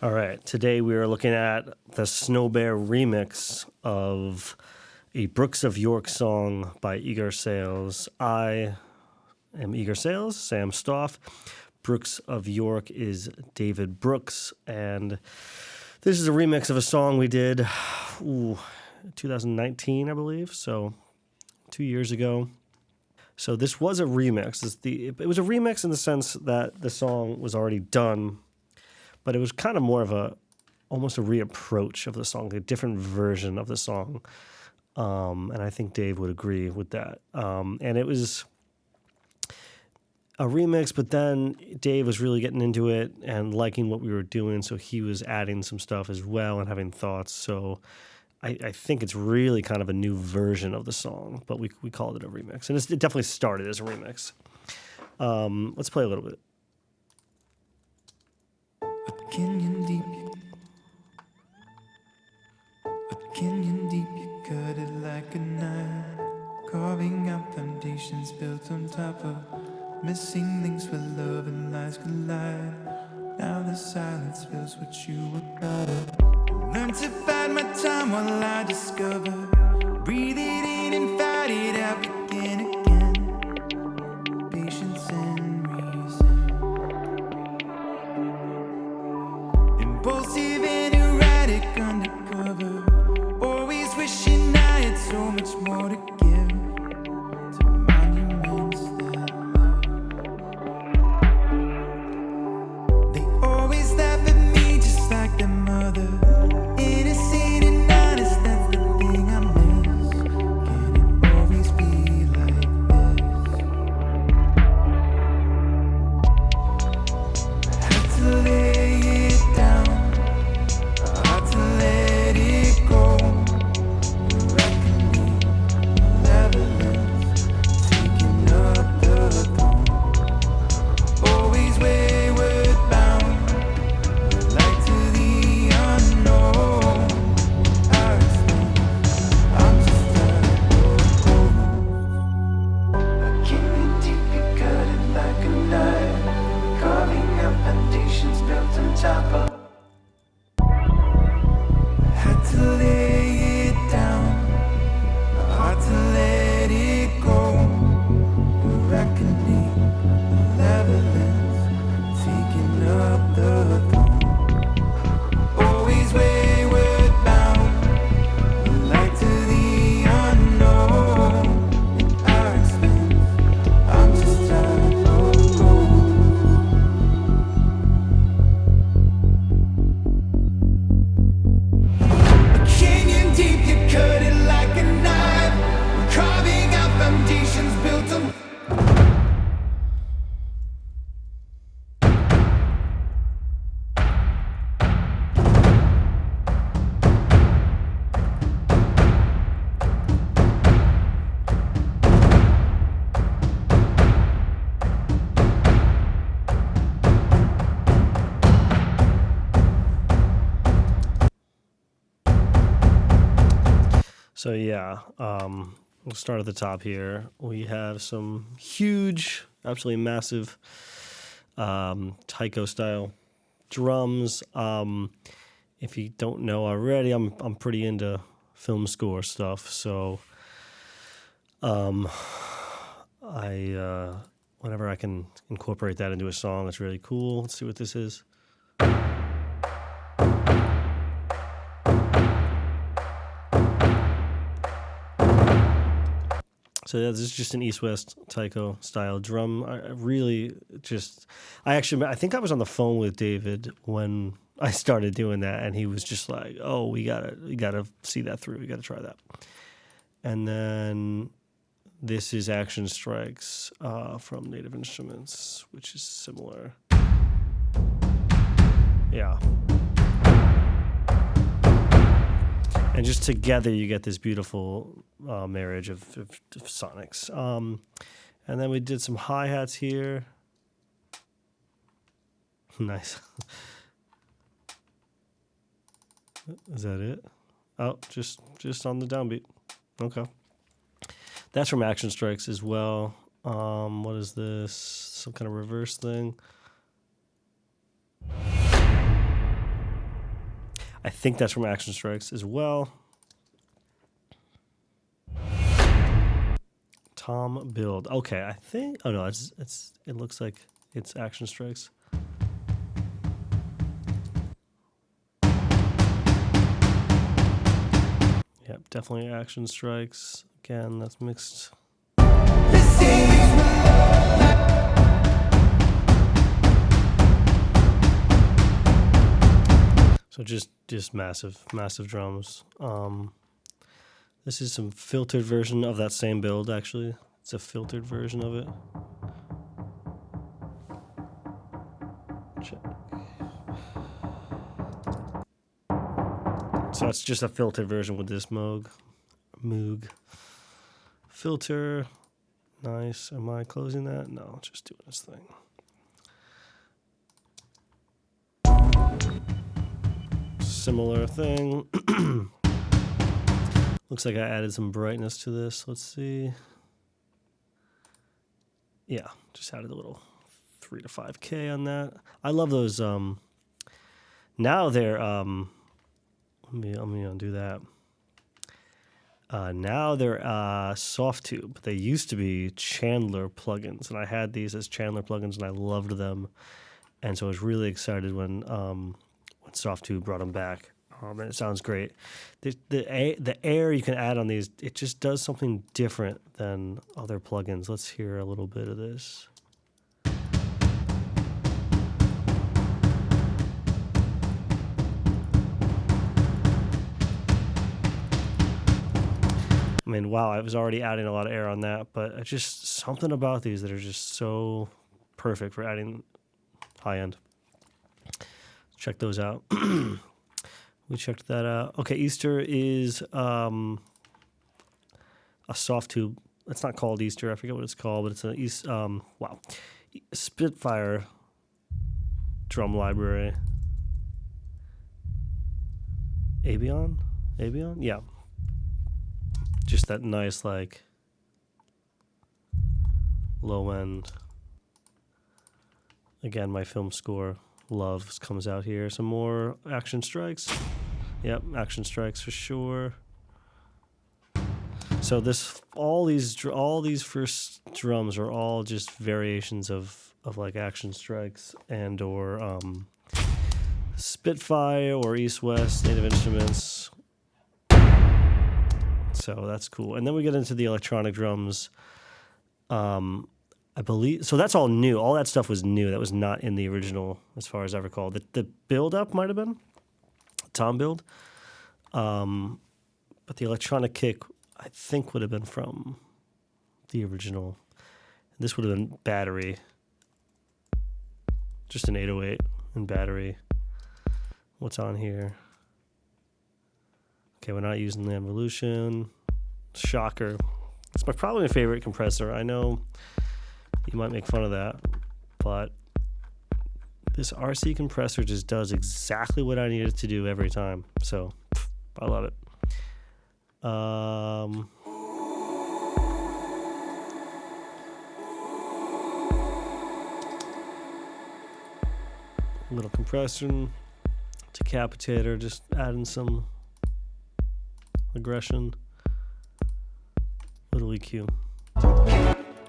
All right, today we are looking at the Snowbear remix of a Brooks of York song by Eager Sales. I am Eager Sales, Sam Stauff. Brooks of York is David Brooks, and this is a remix of a song we did 2019, I believe, so 2 years ago. So this was a remix. It was a remix in the sense that the song was already done, but it was kind of more of almost a reapproach of the song, a different version of the song. And I think Dave would agree with that. And it was a remix, but then Dave was really getting into it and liking what we were doing, so he was adding some stuff as well and having thoughts. So I think it's really kind of a new version of the song, but we called it a remix. And it definitely started as a remix. Let's play a little bit. Canyon deep, you cut it like a knife, carving out foundations built on top of missing links where love and lies collide. Now the silence feels what you were proud of. Learn to bide my time while I discover, breathe it in and fight it out, begin again. Patience and reason, impulsive and erratic undercover, always wishing I had so much more to give to monuments that love. They always laugh at me just like their mother, innocent and honest, that's the thing I miss. Can it always be like this? I had to lay it down, hard to let it go. Reckoning, malevolence, taking up the throne. Always wayward bound, like to the unknown. I explain, I'm just a canyon deep, you cut it like a knife, carving out foundations built on top of. Had to lay it down, hard to let it go. Reckoning, malevolence, taking up the throne. Always wayward bound, like to the unknown. And I explain, I'm just tired of gold. Canyon deep, you cut it like a knife, carving out foundations built on. So yeah, we'll start at the top here. We have some huge, absolutely massive taiko style drums. If you don't know already, I'm pretty into film score stuff, so whenever I can incorporate that into a song, it's really cool. Let's see what this is. So yeah, this is just an East-West taiko style drum. I think I was on the phone with David when I started doing that, and he was just like, "Oh, we gotta see that through. We gotta try that." And then this is Action Strikes from Native Instruments, which is similar. Yeah. And just together, you get this beautiful marriage of sonics. And then we did some hi-hats here. Nice. Is that it? Oh, just on the downbeat. Okay. That's from Action Strikes as well. What is this? Some kind of reverse thing. I think that's from Action Strikes as well. Tom Build. Okay, I think. Oh no, it looks like it's Action Strikes. Yep, definitely Action Strikes. Again, that's mixed. So just massive drums. This is some filtered version of that same build, actually. It's a filtered version of it. Check. So it's just a filtered version with this Moog. Filter. Nice. Am I closing that? No, just doing this thing. Similar thing. Looks like I added some brightness to this. Let's see. Yeah, just added a little 3 to 5K on that. I love those. Now they're let me undo that. Now they're soft tube. They used to be Chandler plugins, and I had these as Chandler plugins, and I loved them. And so I was really excited when soft tube brought them back. And it sounds great. The air you can add on these, it just does something different than other plugins. Let's hear a little bit of this. I mean, wow, I was already adding a lot of air on that, but it's just something about these that are just so perfect for adding high end. Check those out. We checked that out. Okay, Easter is a soft tube. It's not called Easter. I forget what it's called, but it's a Spitfire drum library. Abion? Yeah. Just that nice, like, low end. Again, my film score, Love, comes out here. Some more Action Strikes. Yep, Action Strikes for sure. So all these first drums are all just variations of like Action Strikes and or Spitfire or East West Native Instruments. So that's cool. And then we get into the electronic drums. I believe so. That's all new. All that stuff was new. That was not in the original, as far as I recall. The build up might have been Tom Build, but the electronic kick I think would have been from the original. This would have been Battery, just an 808 and Battery. What's on here? Okay, we're not using the Evolution. Shocker. It's probably my favorite compressor. I know you might make fun of that, but this RC compressor just does exactly what I need it to do every time. So I love it. Little compression, decapitator, just adding some aggression. Little EQ.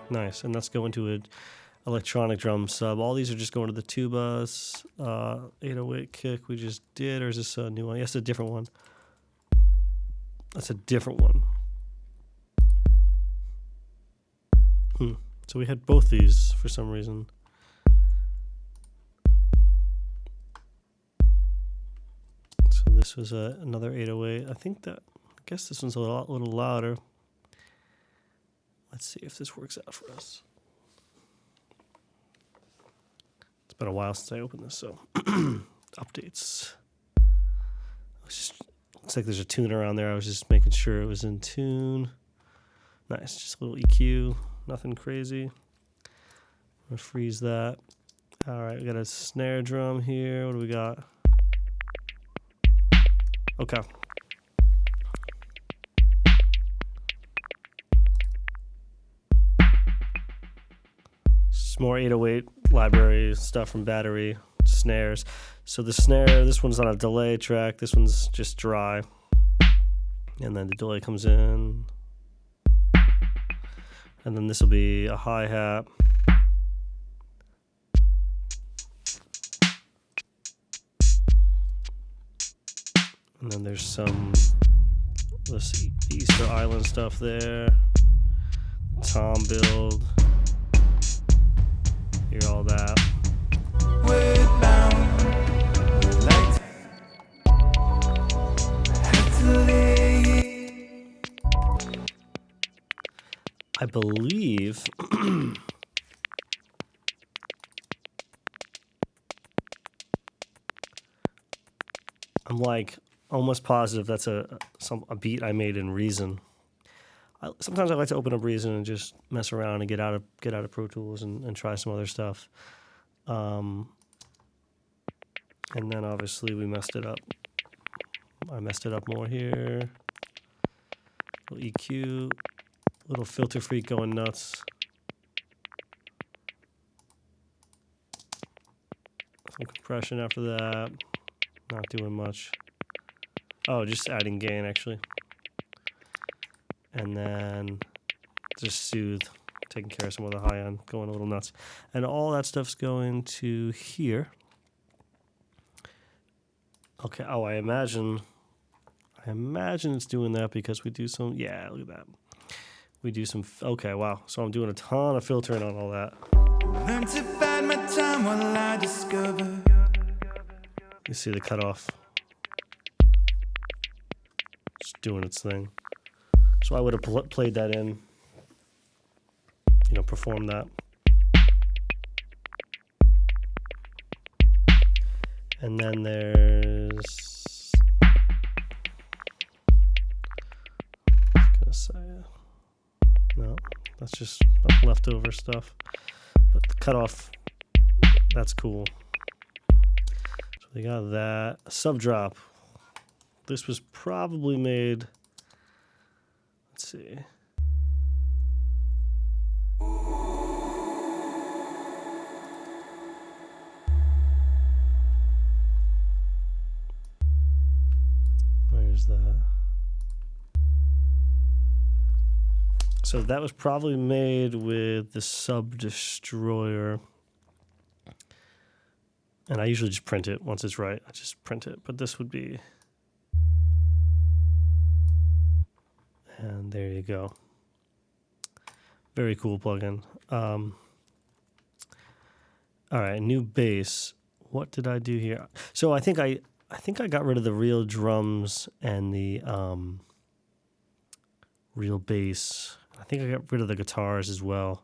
Nice, and that's going to an electronic drum sub. All these are just going to the tuba. 808 kick we just did, or is this a new one? Yes, a different one. That's a different one. So we had both these for some reason. So this was another 808. I guess this one's a little louder. Let's see if this works out for us. It's been a while since I opened this, so updates. Looks like there's a tuner on there. I was just making sure it was in tune. Nice, just a little EQ, nothing crazy. I'm gonna freeze that. All right, we got a snare drum here. What do we got? Okay. More 808 library stuff from Battery, snares. So the snare, this one's on a delay track. This one's just dry. And then the delay comes in. And then this will be a hi-hat. And then there's some this Easter Island stuff there. Tom build. Hear all that. I believe I'm like almost positive that's a beat I made in Reason. Sometimes I like to open up Reason and just mess around and get out of Pro Tools and try some other stuff. And then obviously we messed it up. I messed it up more here. Little EQ, little filter freak going nuts. Some compression after that. Not doing much. Oh, just adding gain actually. And then just soothe, taking care of some of the high end, going a little nuts. And all that stuff's going to here. Okay, oh, I imagine it's doing that because we do some, yeah, look at that. We do some, okay, wow. So I'm doing a ton of filtering on all that. Learn to bide my time while I discover. You see the cutoff. Just doing its thing. So I would have played that in, performed that. And then there's, I was gonna say, no, that's just leftover stuff. But the cutoff, that's cool. So we got that. Sub drop. This was probably made, let's see. Where's that? So that was probably made with the Sub Destroyer. And I usually just print it once it's right. I just print it. But this would be... And there you go. Very cool plugin. All right, new bass. What did I do here? So I think I got rid of the real drums and the real bass. I think I got rid of the guitars as well.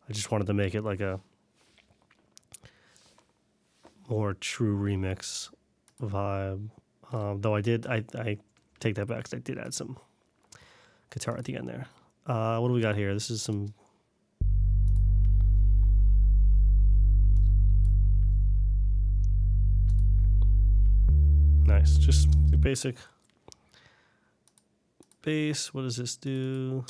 I just wanted to make it like a more true remix vibe. Though I take that back because I did add some guitar at the end there. What do we got here? This is some... Nice, just your basic bass. What does this do?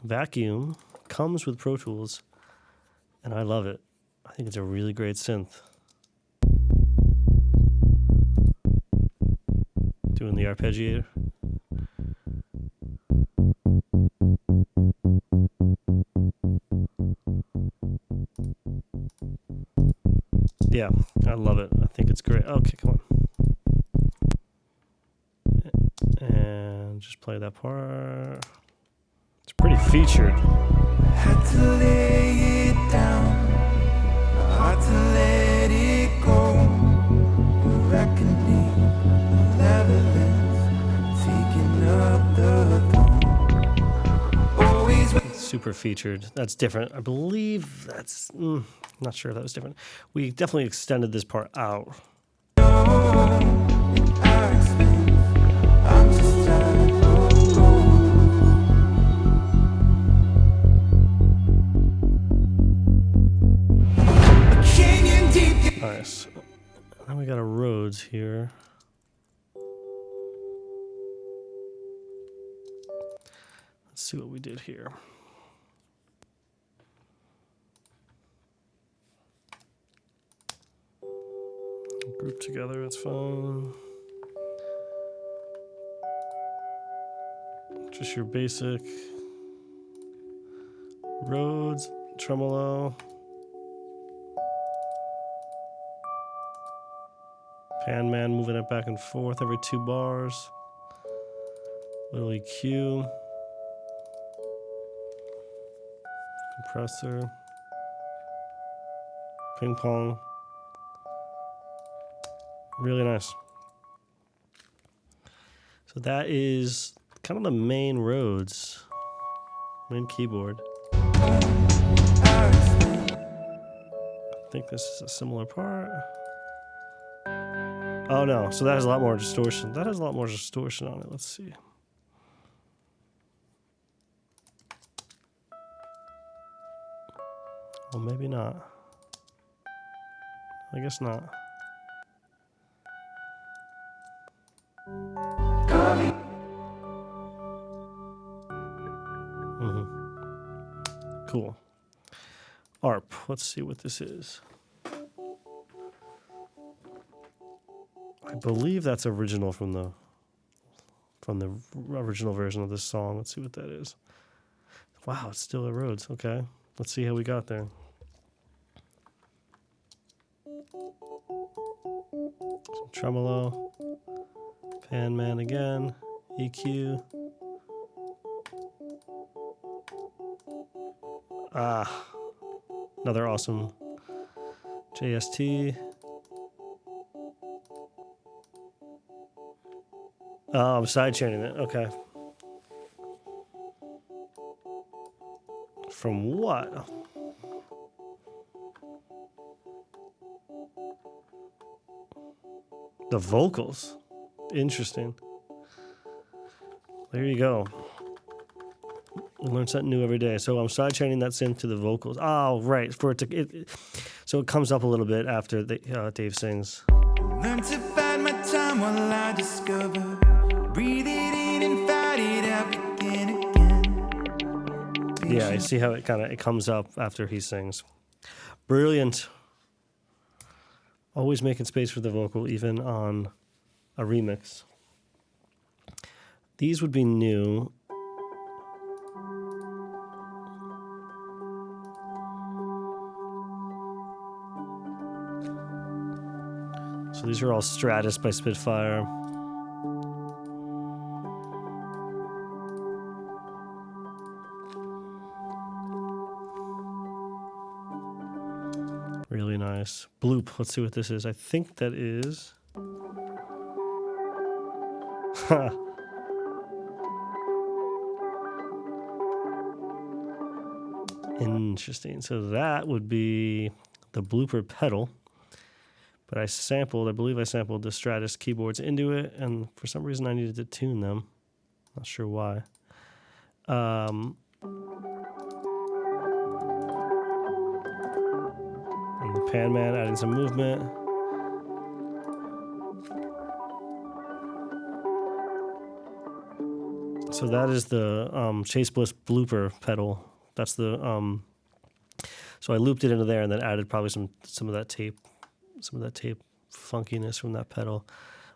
Vacuum comes with Pro Tools, and I love it. I think it's a really great synth. Doing the arpeggiator. Yeah, I love it. I think it's great. Okay, come on. And just play that part. It's pretty featured. Had to lay it down, hard to let it go. The reckoning, malevolence, taking up the throne. Always super featured. That's different. I believe that's... not sure if that was different. We definitely extended this part out. Nice. Then we got a Rhodes here. Let's see what we did here. Group together, it's fine. Just your basic Rhodes, tremolo, pan man moving it back and forth every 2 bars, little EQ, compressor, ping pong, really nice. So that is kind of the main Rhodes, main keyboard. I think this is a similar part. Oh no, so that has a lot more distortion. That has a lot more distortion on it. Let's see. Well, maybe not. I guess not. Cool. ARP. Let's see what this is. I believe that's original from the original version of this song. Let's see what that is. Wow, it's still a Rhodes. Okay, let's see how we got there. Some tremolo, pan man again, EQ. Another awesome JST. Oh, I'm sidechaining it. Okay. From what? The vocals. Interesting. There you go. We learn something new every day. So I'm sidechaining that synth to the vocals. Oh, right. For it to, so it comes up a little bit after Dave sings. Learn to bide my time while I discover. Breathe it in and fight it out, begin again. Yeah, I see how it comes up after he sings. Brilliant. Always making space for the vocal, even on a remix. These would be new. So these are all Stratus by Spitfire. Really nice. Bloop. Let's see what this is. I think that is... Interesting. So that would be the blooper pedal. But I believe I sampled the Stratus keyboards into it, and for some reason I needed to tune them. Not sure why. And the pan man adding some movement. So that is the Chase Bliss blooper pedal. That's the so I looped it into there and then added probably some of that tape funkiness from that pedal.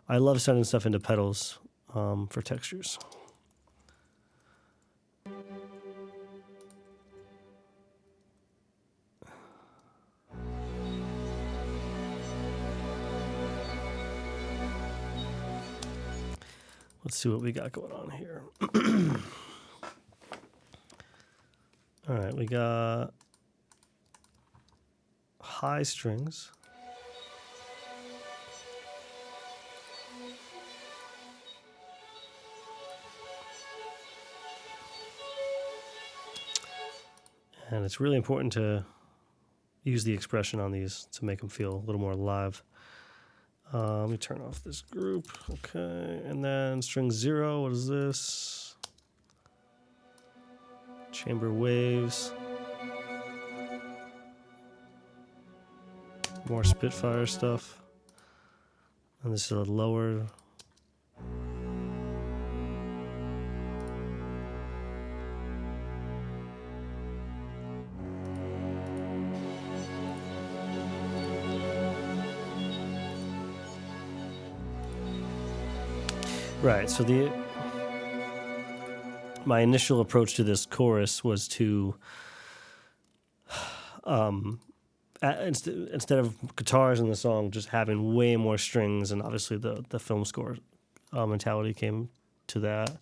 I love sending stuff into pedals for textures. Let's see what we got going on here. All right, we got high strings. And it's really important to use the expression on these to make them feel a little more alive. Let me turn off this group. Okay, and then string 0, what is this? Chamber waves. More Spitfire stuff. And this is a lower. Right. So my initial approach to this chorus was to instead of guitars in the song, just having way more strings, and obviously the film score mentality came to that.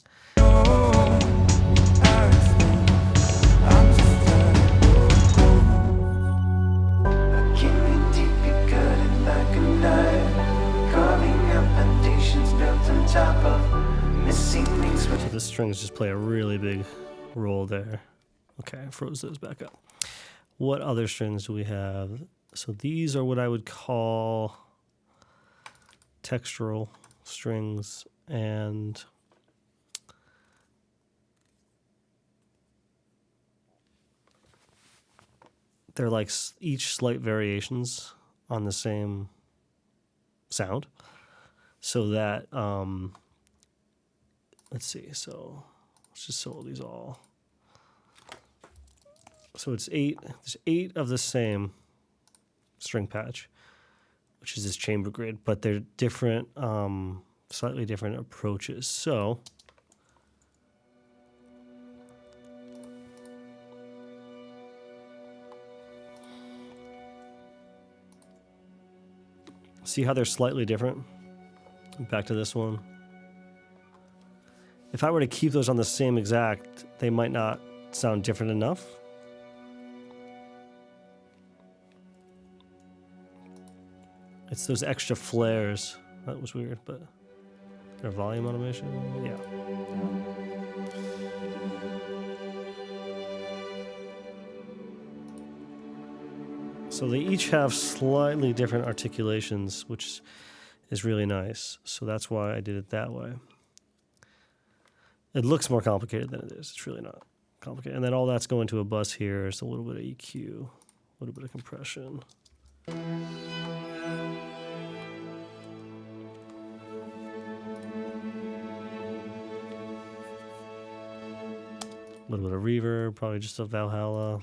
So the strings just play a really big role there. Okay, I froze those back up. What other strings do we have? So these are what I would call textural strings, and they're like each slight variations on the same sound. So that, let's see, so let's just solo these all. So it's there's 8 of the same string patch, which is this chamber grid, but they're different, slightly different approaches. So see how they're slightly different? Back to this one. If I were to keep those on the same exact, they might not sound different enough. It's those extra flares. That was weird, but their volume automation, yeah. So they each have slightly different articulations, which is really nice. So that's why I did it that way. It looks more complicated than it is. It's really not complicated. And then all that's going to a bus here. It's a little bit of EQ, a little bit of compression. A little bit of reverb, probably just a Valhalla.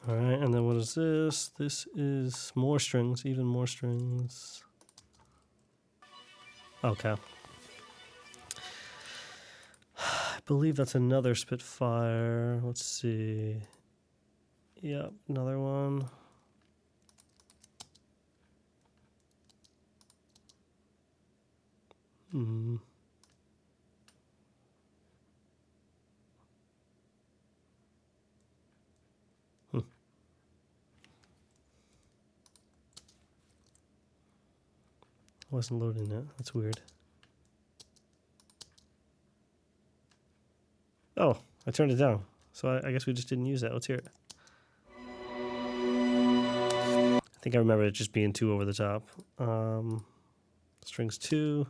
All right, and then what is this? This is more strings, even more strings. Okay. I believe that's another Spitfire. Let's see. Yep, another one. Hmm. Wasn't loading it. That's weird. Oh, I turned it down. So I guess we just didn't use that. Let's hear it. I think I remember it just being too over the top. Strings 2.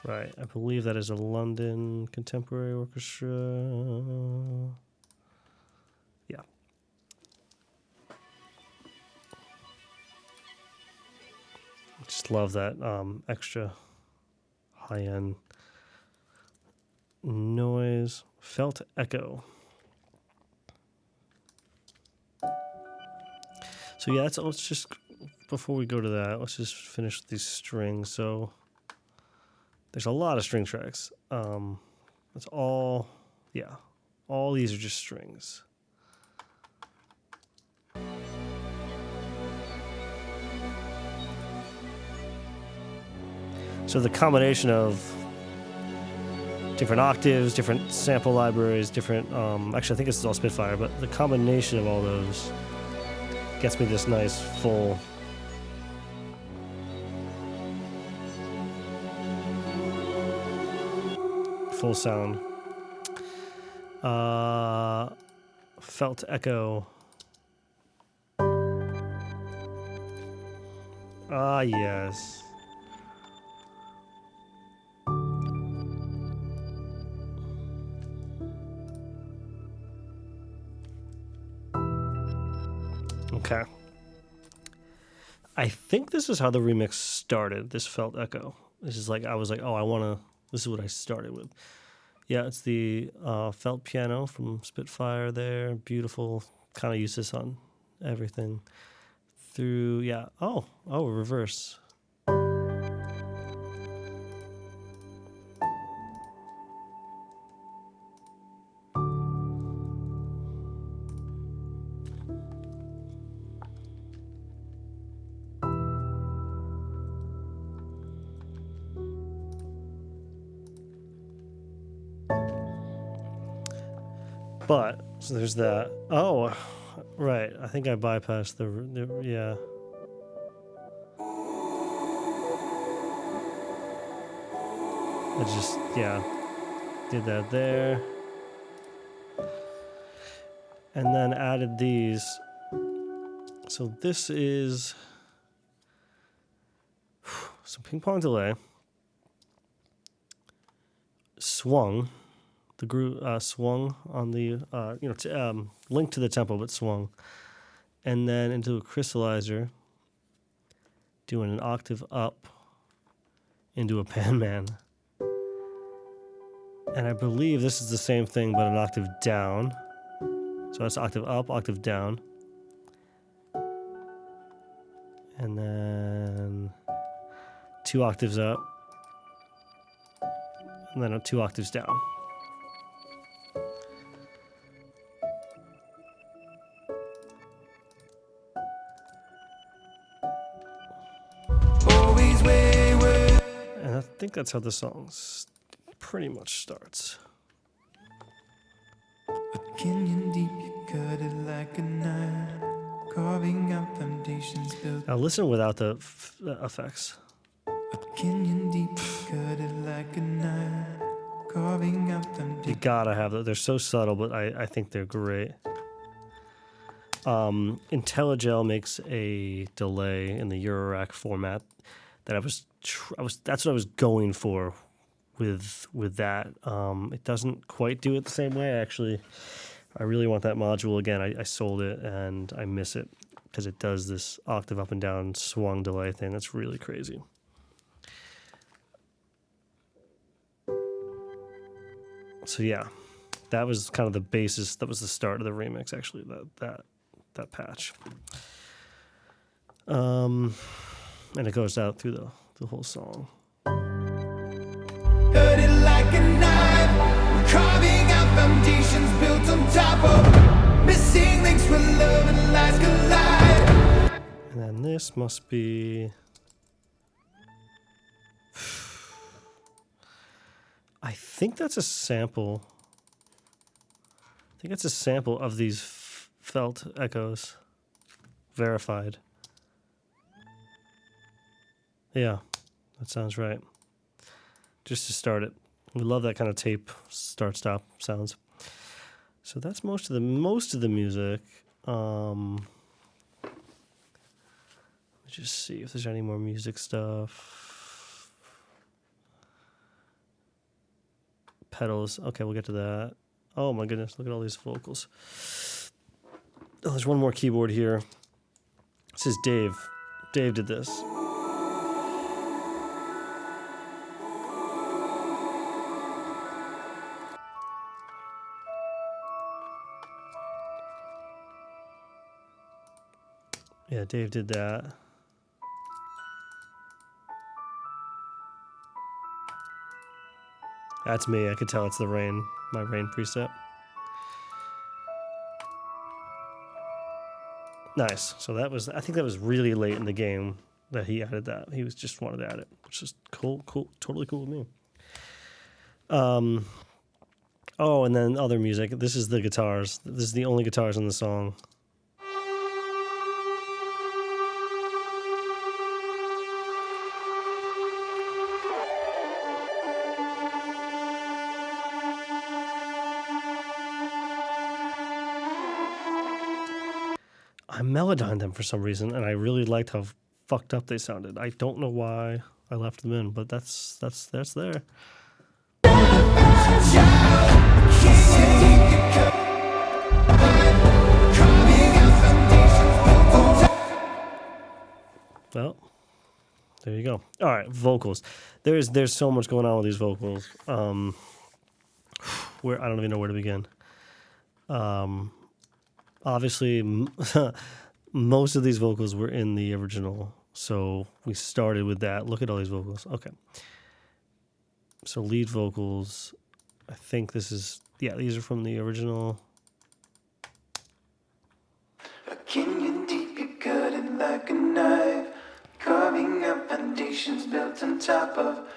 Right. I believe that is a London Contemporary Orchestra. Yeah. Just love that extra high-end noise. Felt echo. So yeah, let's just, before we go to that, let's just finish with these strings. So there's a lot of string tracks. That's all, yeah. All these are just strings. So the combination of different octaves, different sample libraries, different, actually I think this is all Spitfire, but the combination of all those gets me this nice full sound. Felt echo. Ah, yes. Okay. I think this is how the remix started, this Felt Echo. This is like, I was like, oh, this is what I started with. Yeah, it's the felt piano from Spitfire there. Beautiful. Kind of use this on everything. Through, yeah. Oh, reverse. But so there's that. Oh, right. I think I bypassed the yeah. I just did that there. And then added these. So this is some ping pong delay. Swung. The groove swung on the linked to the tempo, but swung, and then into a crystallizer, doing an octave up into a pan man, and I believe this is the same thing but an octave down. So that's octave up, octave down, and then 2 octaves up, and then 2 octaves down. And I think that's how the song pretty much starts. A canyon deep, you cut it like a knife, carving out foundations built. Now listen without the effects. A canyon deep, you cut it like a knife, carving out foundations. You gotta have that. They're so subtle, but I think they're great. IntelliGel makes a delay in the Eurorack format that that's what I was going for with that. It doesn't quite do it the same way. I really want that module again. I sold it and I miss it because it does this octave up and down swung delay thing. That's really crazy. So yeah, that was kind of the basis. That was the start of the remix, actually. That patch. And it goes out through the whole song. Cut it like a knife, we're carving out foundations built on top of missing links where love and lies collide. And then this must be... I think that's a sample. I think it's a sample of these felt echoes. Verified. Yeah, that sounds right. Just to start it. We love that kind of tape start-stop sounds. So that's most of the music. Let me just see if there's any more music stuff. Pedals. Okay, we'll get to that. Oh my goodness, look at all these vocals. Oh, there's one more keyboard here. This is Dave. Dave did this. Yeah, Dave did that. That's me. I could tell it's the rain, my rain preset. Nice. So I think that was really late in the game that he added that. He just wanted to add it, which is cool, totally cool with me. Oh, and then other music. This is the guitars. This is the only guitars in the song. I melodined them for some reason, and I really liked how fucked up they sounded. I don't know why I left them in, but that's there. Well, there you go. All right, vocals. There's so much going on with these vocals. Where I don't even know where to begin. Obviously, most of these vocals were in the original, so we started with that. Look at all these vocals. Okay. So lead vocals, I think these are from the original. A canyon deep, you cut it like a knife, carving out foundations built on top of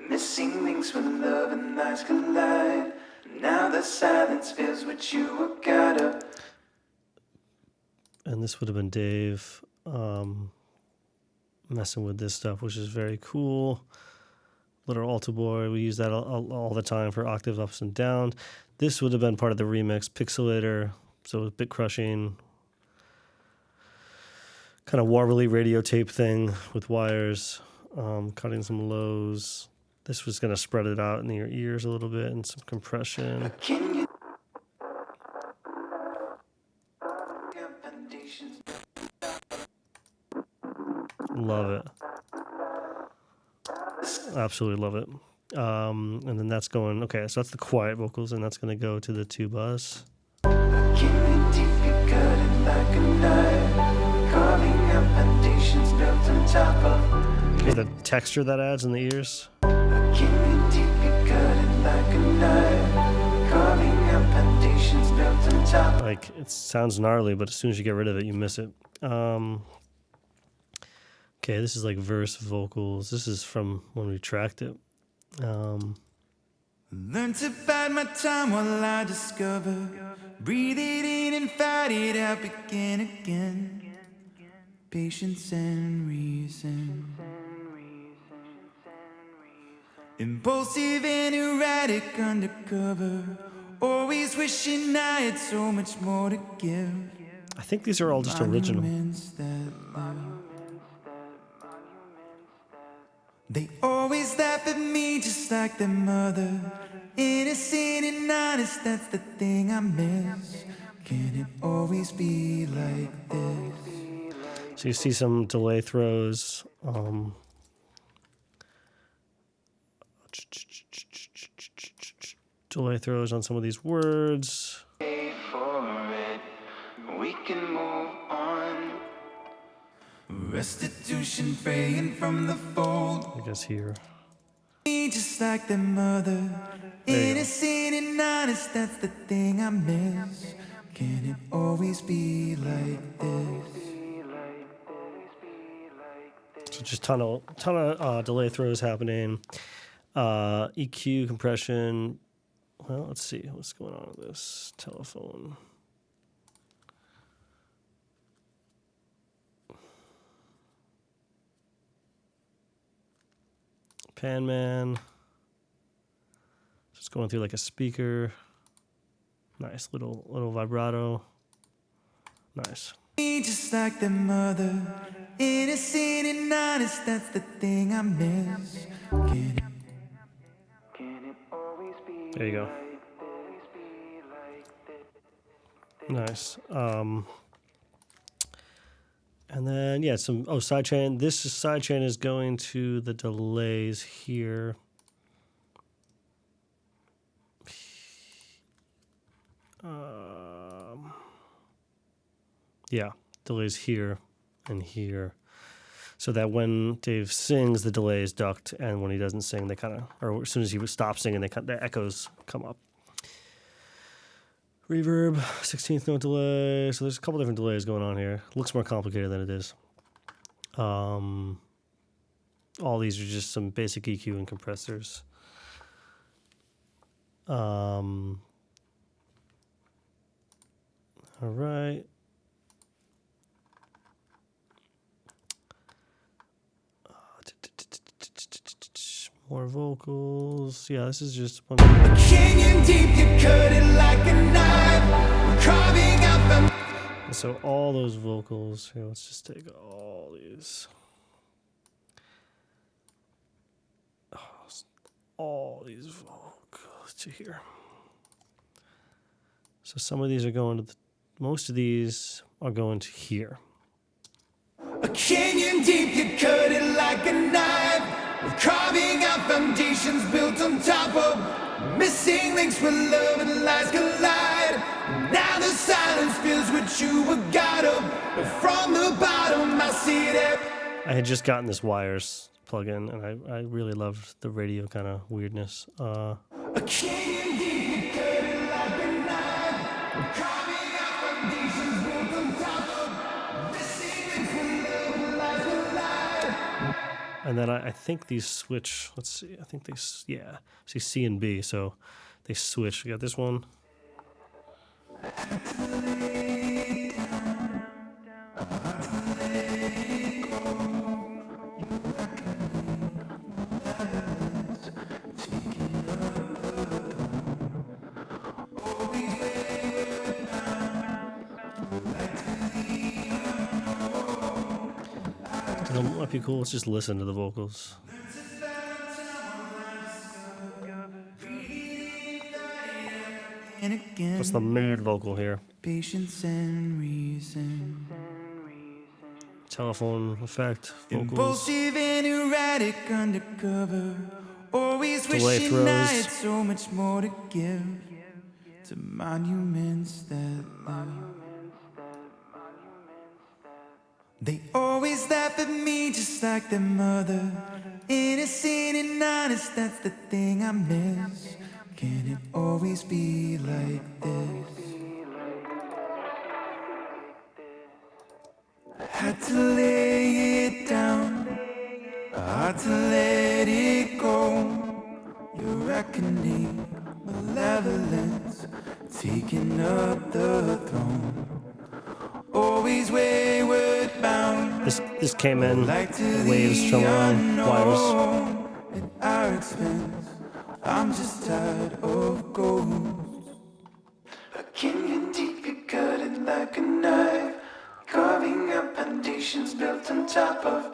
missing links when love and lies collide. Now the silence feels what you got up. And this would have been Dave messing with this stuff, which is very cool. Little alto boy, we use that all the time for octave ups and downs. This would have been part of the remix, Pixelator, so bit crushing, kind of warbly radio tape thing with wires, cutting some lows. This was going to spread it out in your ears a little bit and some compression. Can you Love it. Absolutely love it. And then that's going, okay, so that's the quiet vocals, and that's going to go to the tubas. can you deep your gut it like a knife, carving out foundations built on top of. Hear the texture that adds in the ears. Can you deep your gut it like a knife, carving out foundations built on top of. Like, it sounds gnarly, but as soon as you get rid of it, you miss it. Okay, this is like verse vocals. This is from when we tracked it. Learn to bide my time while I discover. Breathe it in and fight it out, begin again. Patience and reason. Impulsive and erratic undercover. Always wishing I had so much more to give. I think these are all just original. Monuments that live. They always laugh at me just like their mother. Innocent and honest, that's the thing I miss. Can it always be like this? So you see some delay throws. Delay throws on some of these words. Wait for it, we can move on. Restitution praying from the fold. I guess here. Just like their mother. Innocent and honest, that's the thing I miss. Can it always be like this? So just ton of delay throws happening. EQ, compression. Well, let's see what's going on with this telephone. Pan Man. Just going through like a speaker. Nice little vibrato. Nice. Just like their mother. Innocent and honest, that's the thing I miss. Can it always be There you go. Nice. And then, yeah, some, sidechain. This sidechain is going to the delays here. Yeah, delays here and here. So that when Dave sings, the delay is ducked, and when he doesn't sing, they kind of, or as soon as he stops singing, the echoes come up. Reverb, 16th note delay. So there's a couple different delays going on here. Looks more complicated than it is. All these are just some basic EQ and compressors. All right. More vocals. Yeah, this is just one. Canyon deep, you cut it like a knife, carving out the. So all those vocals. Here, let's just take all these. All these vocals to here. So some of these are going to most of these are going to here. A canyon deep, you cut it like a knife, carving out foundations built on top of missing links where love and lies collide. Now the silence feels what you were got up, but from the bottom I see that. I had just gotten this wires plug-in, and I really loved the radio kind of weirdness. A canyon deep, you cut it like a knife, carving out foundations built on top of missing links where love and lies collide. And then I think these switch. Let's see. I think they, yeah. See C and B. So they switch. We got this one. It might be cool. Let's just listen to the vocals. And again, That's the main vocal here. patience and reason. Telephone effect, vocals. Impulsive and erratic undercover. Always Delay wishing throws. I had so much more to give to monuments that live. They always laugh at me just like their mother. Innocent and honest, that's the thing I miss. Can it always be like this? I had to lay it down, I had to let it go. Your reckoning, malevolence, taking up the throne. Always wayward bound. This came in, Like to waves, the trembling, wires. unknown at our expense. I'm just tired of ghosts. A canyon deep, you cut it like a knife, carving up foundations built on top of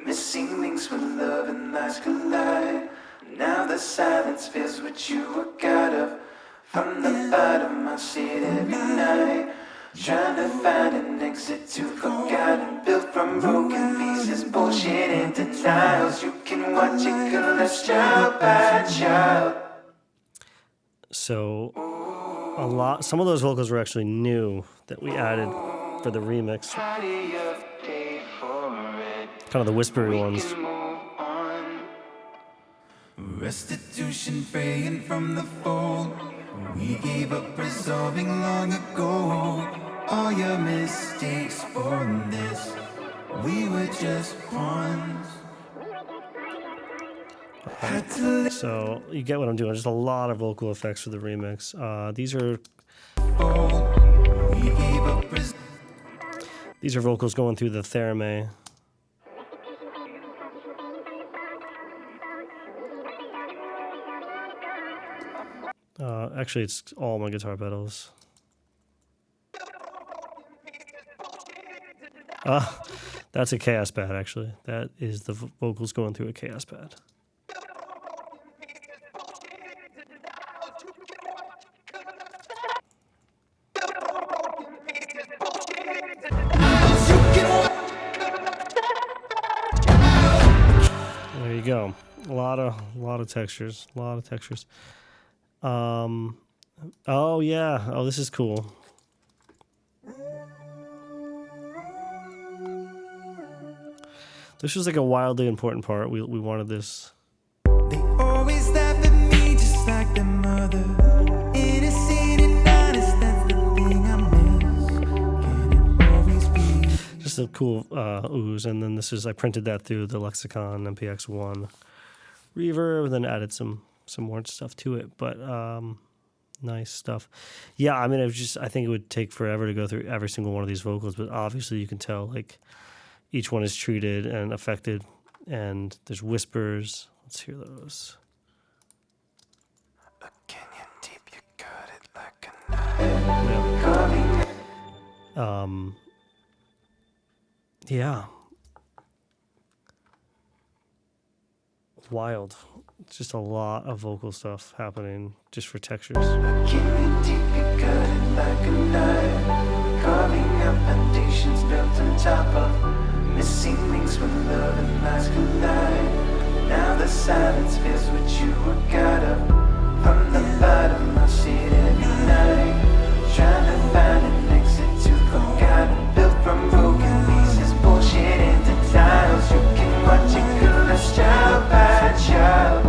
missing links where love and lies collide. Now the silence feels what you were out of. From the bottom I sit every night, trying to find an exit to forgotten, built from broken pieces, bullshit and denials. You can watch it collapse child by child. So some of those vocals were actually new that we added for the remix. Kind of the whispery ones. Restitution fraying from the fold. We gave up resolving long ago. All your mistakes for this. We were just pawns. So you get what I'm doing. Just a lot of vocal effects for the remix. These are vocals going through the theremin. Actually, it's all my guitar pedals. That's a chaos pad, actually. That is the vocals going through a chaos pad. There you go. A lot of textures. A lot of textures. Oh yeah. Oh, this is cool. This was like a wildly important part. We wanted this. They always laugh at me just like their mother. Innocent and honest, that's the thing I miss. Can it always be? Just a cool ooze, and then I printed that through the Lexicon MPX1 reverb, and then added some more stuff to it. But nice stuff. Yeah, I mean, I think it would take forever to go through every single one of these vocals, but obviously you can tell like each one is treated and affected, and there's whispers. Let's hear those. A canyon deep, you cut it like a knife. Yeah. Wild. It's just a lot of vocal stuff happening just for textures. A canyon deep, you cut it like a knife, carving up foundations built on top of missing links when love and lies collide. Now the silence feels what you were out of. From the bottom I sit every night, trying to find an exit to forgotten, built from broken pieces, bullshit and denials. You can watch it collapse child by child.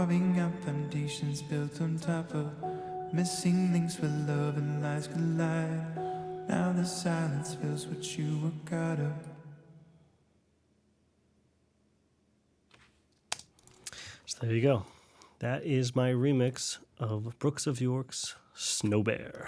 carving out foundations built on top of missing links where love and lies collide. Now the silence fills what you were caught up. So there you go. That is my remix of Brooks of York's Snowbear.